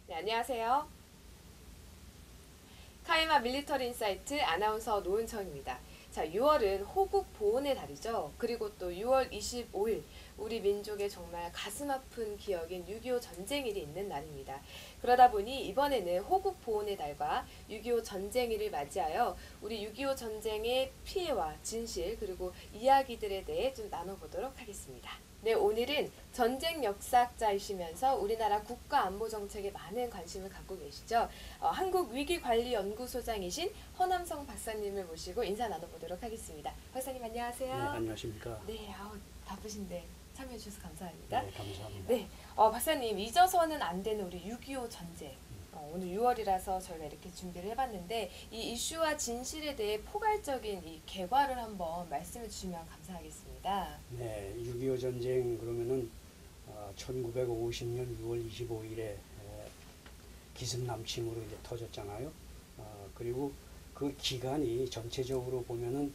네, 안녕하세요. 카이마 밀리터리 인사이트 아나운서 노은청입니다. 자, 6월은 호국 보훈의 달이죠. 그리고 또 6월 25일 우리 민족의 정말 가슴 아픈 기억인 6.25 전쟁일이 있는 날입니다. 그러다 보니 이번에는 호국 보훈의 달과 6.25 전쟁일을 맞이하여 우리 6.25 전쟁의 피해와 진실 그리고 이야기들에 대해 좀 나눠보도록 하겠습니다. 네, 오늘은 전쟁 역사학자이시면서 우리나라 국가안보정책에 많은 관심을 갖고 계시죠. 한국위기관리연구소장이신 허남성 박사님을 모시고 인사 나눠보도록 하겠습니다. 박사님 안녕하세요. 네, 안녕하십니까. 네, 바쁘신데 참여해 주셔서 감사합니다. 네, 감사합니다. 네, 박사님 잊어서는 안 되는 우리 6.25 전쟁. 오늘 6월이라서 저희가 이렇게 준비를 해봤는데 이 이슈와 진실에 대해 포괄적인 이 개괄을 한번 말씀해 주시면 감사하겠습니다. 네, 6.25 전쟁 그러면은 1950년 6월 25일에 기습남침으로 이제 터졌잖아요. 그리고 그 기간이 전체적으로 보면은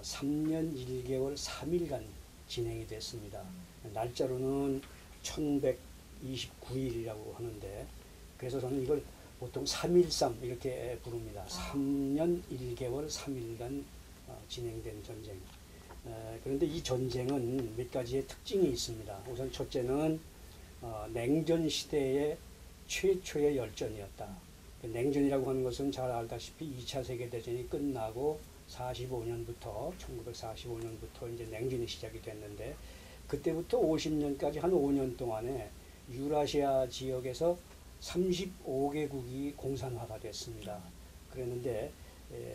3년 1개월 3일간 진행이 됐습니다. 날짜로는 1129일이라고 하는데 그래서 저는 이걸 보통 3.13 이렇게 부릅니다. 3년 1개월 3일간 진행된 전쟁. 그런데 이 전쟁은 몇 가지의 특징이 있습니다. 우선 첫째는 냉전 시대의 최초의 열전이었다. 냉전이라고 하는 것은 잘 알다시피 2차 세계대전이 끝나고 1945년부터 이제 냉전이 시작이 됐는데 그때부터 50년까지 한 5년 동안에 유라시아 지역에서 35개국이 공산화가 됐습니다. 그랬는데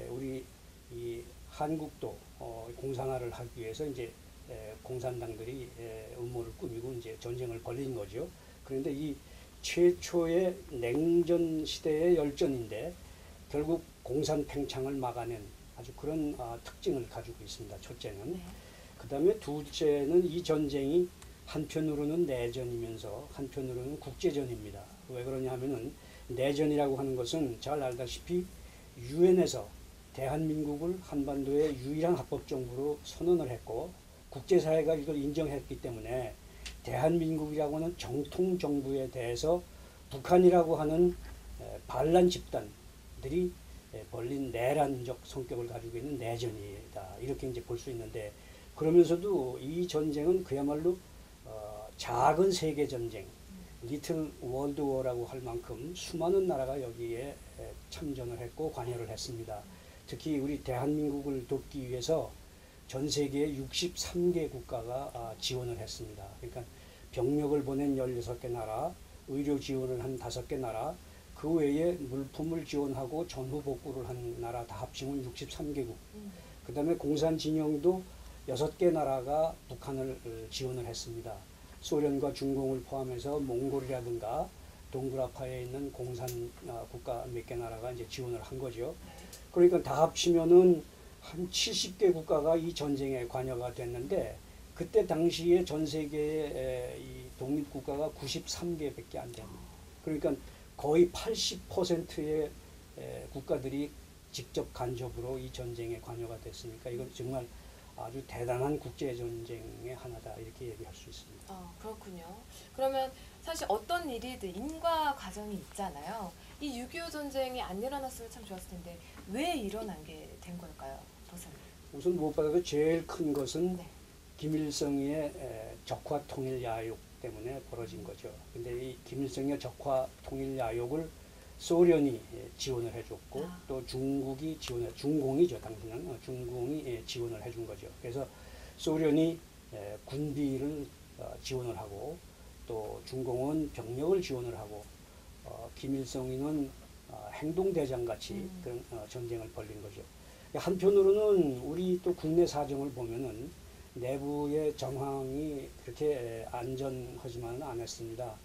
우리 이 한국도 공산화를 하기 위해서 이제 공산당들이 음모를 꾸미고 이제 전쟁을 벌린 거죠. 그런데 이 최초의 냉전 시대의 열전인데 결국 공산 팽창을 막아낸 아주 그런 특징을 가지고 있습니다. 첫째는. 네. 그 다음에 둘째는 이 전쟁이 한편으로는 내전이면서 한편으로는 국제전입니다. 왜 그러냐 하면은 내전이라고 하는 것은 잘 알다시피 유엔에서 대한민국을 한반도의 유일한 합법정부로 선언을 했고 국제사회가 이걸 인정했기 때문에 대한민국이라고 하는 정통정부에 대해서 북한이라고 하는 반란 집단들이 벌린 내란적 성격을 가지고 있는 내전이다. 이렇게 이제 볼 수 있는데 그러면서도 이 전쟁은 그야말로 작은 세계전쟁, 리틀 월드워라고 할 만큼 수많은 나라가 여기에 참전을 했고 관여를 했습니다. 특히 우리 대한민국을 돕기 위해서 전 세계의 63개 국가가 지원을 했습니다. 그러니까 병력을 보낸 16개 나라, 의료 지원을 한 5개 나라, 그 외에 물품을 지원하고 전후 복구를 한 나라 다 합치면 63개국. 그 다음에 공산 진영도 6개 나라가 북한을 지원을 했습니다. 소련과 중공을 포함해서 몽골이라든가 동굴아파에 있는 공산 국가 몇 개 나라가 이제 지원을 한 거죠. 그러니까 다 합치면은 한 70개 국가가 이 전쟁에 관여가 됐는데 그때 당시에 전 세계의 이 독립국가가 93개밖에 안 됩니다. 그러니까 거의 80%의 국가들이 직접 간접으로 이 전쟁에 관여가 됐으니까 이건 정말 아주 대단한 국제전쟁의 하나다 이렇게 얘기할 수 있습니다. 그렇군요. 그러면 사실 어떤 일이든 인과 과정이 있잖아요. 이 6.25 전쟁이 안 일어났으면 참 좋았을 텐데 왜 일어난 게 된 걸까요? 박사님. 우선 무엇보다도 제일 큰 것은 네. 김일성의 적화 통일 야욕 때문에 벌어진 거죠. 근데 이 김일성의 적화 통일 야욕을 소련이 지원을 해줬고 또 중국이 중공이죠. 당시는 중공이 지원을 해준 거죠. 그래서 소련이 군비를 지원을 하고 또 중공은 병력을 지원을 하고 김일성이는 행동대장 같이 그런 전쟁을 벌린 거죠. 한편으로는 우리 또 국내 사정을 보면은 내부의 정황이 그렇게 안전하지만은 않았습니다.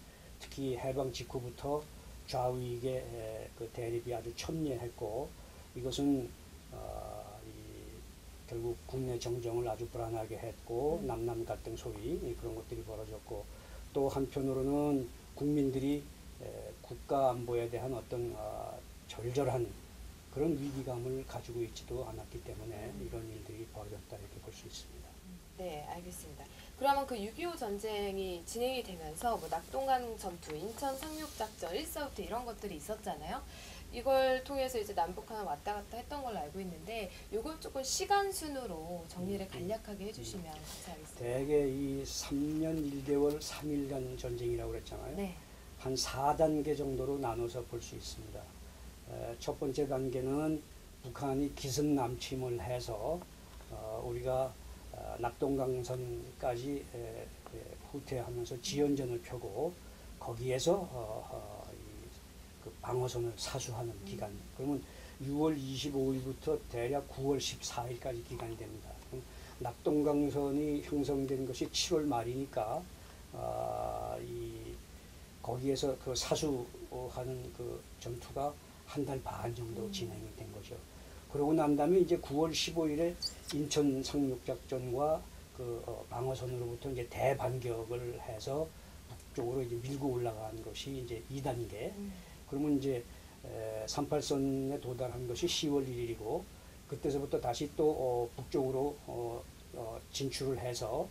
특히 해방 직후부터 좌우익의 그 대립이 아주 첨예했고 이것은 결국 국내 정정을 아주 불안하게 했고 남남 갈등 소위 그런 것들이 벌어졌고 또 한편으로는 국민들이 국가 안보에 대한 어떤 절절한 그런 위기감을 가지고 있지도 않았기 때문에 이런 일들이 벌어졌다 이렇게 볼 수 있습니다. 네, 알겠습니다. 그러면 그 6.25 전쟁이 진행이 되면서 뭐 낙동강 전투, 인천 상륙작전, 일사후퇴 이런 것들이 있었잖아요. 이걸 통해서 이제 남북한을 왔다 갔다 했던 걸로 알고 있는데 요걸 조금 시간 순으로 정리를 간략하게 해주시면 감사하겠습니다. 대개 이 3년 1개월 3일간 전쟁이라고 그랬잖아요. 네. 한 4단계 정도로 나눠서 볼 수 있습니다. 첫 번째 단계는 북한이 기습 남침을 해서 우리가 낙동강선까지 후퇴하면서 지연전을 펴고 거기에서 그 방어선을 사수하는 기간. 그러면 6월 25일부터 대략 9월 14일까지 기간이 됩니다. 낙동강선이 형성된 것이 7월 말이니까 거기에서 그 사수하는 그 전투가 한 달 반 정도 진행이 된 거죠. 그러고 난 다음에 이제 9월 15일에 인천 상륙작전과 그 방어선으로부터 이제 대반격을 해서 북쪽으로 이제 밀고 올라간 것이 이제 2단계. 그러면 이제 38선에 도달한 것이 10월 1일이고 그때서부터 다시 또 북쪽으로 진출을 해서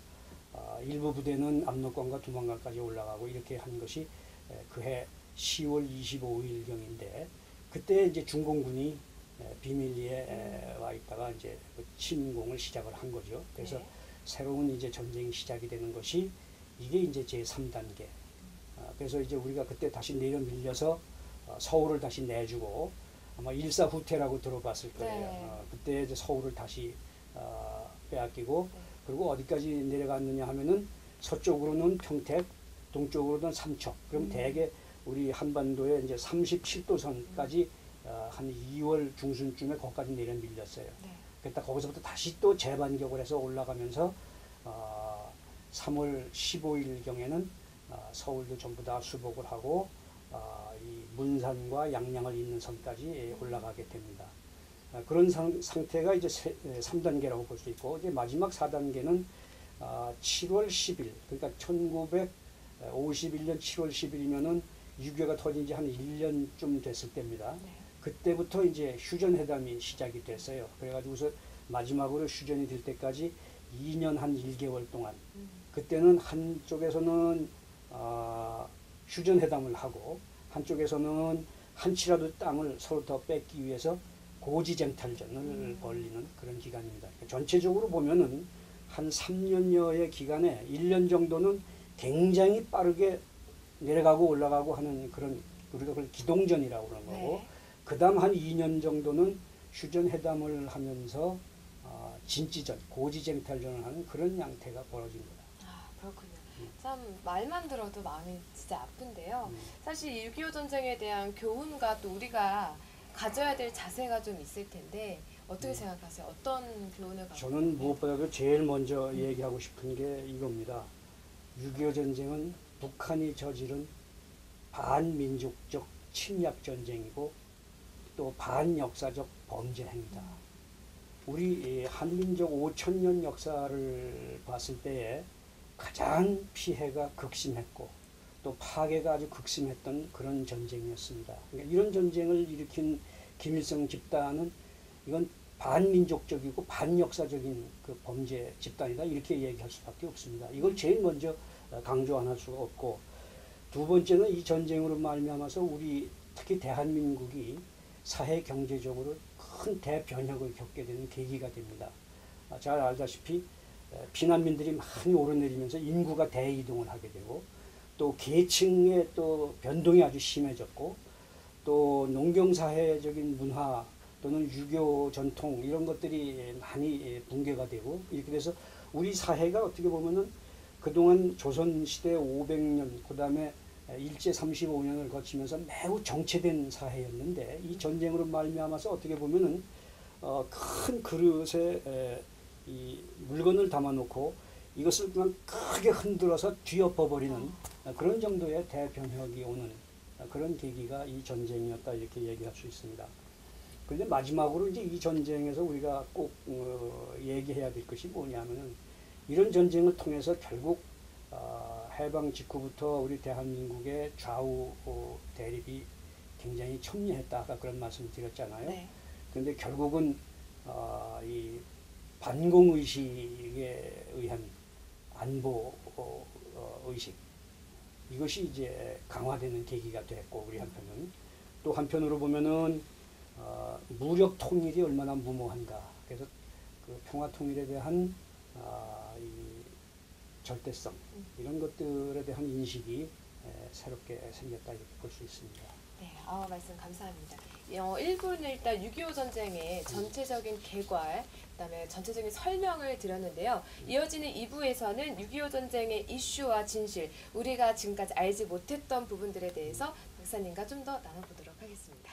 일부 부대는 압록강과 두만강까지 올라가고 이렇게 한 것이 그해 10월 25일경인데 그때 이제 중공군이 비밀리에 와 있다가 이제 그 침공을 시작을 한 거죠. 그래서 네. 새로운 이제 전쟁이 시작이 되는 것이 이게 이제 제3단계. 그래서 이제 우리가 그때 다시 내려 밀려서 서울을 다시 내주고 아마 일사후퇴라고 들어봤을 거예요. 네. 그때 이제 서울을 다시 빼앗기고 네. 그리고 어디까지 내려갔느냐 하면은 서쪽으로는 평택, 동쪽으로는 삼척. 그럼 대개 우리 한반도에 이제 37도선까지 한 2월 중순쯤에 거기까지 내려 밀렸어요. 네. 그랬다 거기서부터 다시 또 재반격을 해서 올라가면서 3월 15일 경에는 서울도 전부 다 수복을 하고 이 문산과 양양을 잇는 선까지 올라가게 됩니다. 그런 상태가 이제 3단계라고 볼 수 있고 이제 마지막 4단계는 7월 10일 그러니까 1951년 7월 10일이면은 6.25가 터진 지 한 1년쯤 됐을 때입니다. 네. 그때부터 이제 휴전회담이 시작이 됐어요. 그래가지고서 마지막으로 휴전이 될 때까지 2년 한 1개월 동안 그때는 한쪽에서는 휴전회담을 하고 한쪽에서는 한치라도 땅을 서로 더 뺏기 위해서 고지쟁탈전을 벌리는 그런 기간입니다. 전체적으로 보면은 한 3년여의 기간에 1년 정도는 굉장히 빠르게 내려가고 올라가고 하는 그런 우리가 그걸 기동전이라고 그러는 거고 네. 그 다음 한 2년 정도는 휴전회담을 하면서 진지전, 고지쟁탈전을 하는 그런 양태가 벌어진 거다. 아, 그렇군요. 참 말만 들어도 마음이 진짜 아픈데요. 음. 사실 6.25 전쟁에 대한 교훈과 또 우리가 가져야 될 자세가 좀 있을 텐데 어떻게 생각하세요? 어떤 교훈을 갖고? 저는 무엇보다도 제일 먼저 얘기하고 싶은 게 이겁니다. 6.25 전쟁은 북한이 저지른 반민족적 침략 전쟁이고 또 반역사적 범죄 행위다. 우리 한민족 5천년 역사를 봤을 때에 가장 피해가 극심했고 또 파괴가 아주 극심했던 그런 전쟁이었습니다. 그러니까 이런 전쟁을 일으킨 김일성 집단은 이건 반민족적이고 반역사적인 그 범죄 집단이다 이렇게 얘기할 수밖에 없습니다. 이걸 제일 먼저 강조 안 할 수가 없고 두 번째는 이 전쟁으로 말미암아서 우리 특히 대한민국이 사회 경제적으로 큰 대변혁을 겪게 되는 계기가 됩니다. 잘 알다시피 피난민들이 많이 오르내리면서 인구가 대이동을 하게 되고 또 계층의 또 변동이 아주 심해졌고 또 농경사회적인 문화 또는 유교 전통 이런 것들이 많이 붕괴가 되고 이렇게 돼서 우리 사회가 어떻게 보면은 그동안 조선시대 500년 그 다음에 일제 35년을 거치면서 매우 정체된 사회였는데 이 전쟁으로 말미암아서 어떻게 보면은 큰 그릇에 이 물건을 담아놓고 이것을 그냥 크게 흔들어서 뒤엎어버리는 그런 정도의 대변혁이 오는 그런 계기가 이 전쟁이었다 이렇게 얘기할 수 있습니다. 그런데 마지막으로 이제 이 전쟁에서 우리가 꼭 얘기해야 될 것이 뭐냐면은 이런 전쟁을 통해서 결국 해방 직후부터 우리 대한민국의 좌우 대립이 굉장히 첨예했다 아까 그런 말씀 드렸잖아요. 네. 그런데 결국은 이 반공 의식에 의한 안보 의식 이것이 이제 강화되는 계기가 됐고 우리 한편은 또 한편으로 보면은 무력 통일이 얼마나 무모한가. 그래서 그 평화 통일에 대한 이 절대성 이런 것들에 대한 인식이 새롭게 생겼다 이렇게 볼 수 있습니다. 네, 말씀 감사합니다. 1부는 일단 6.25 전쟁의 전체적인 개괄, 그다음에 전체적인 설명을 드렸는데요. 이어지는 2부에서는 6.25 전쟁의 이슈와 진실, 우리가 지금까지 알지 못했던 부분들에 대해서 박사님과 좀 더 나눠보도록 하겠습니다.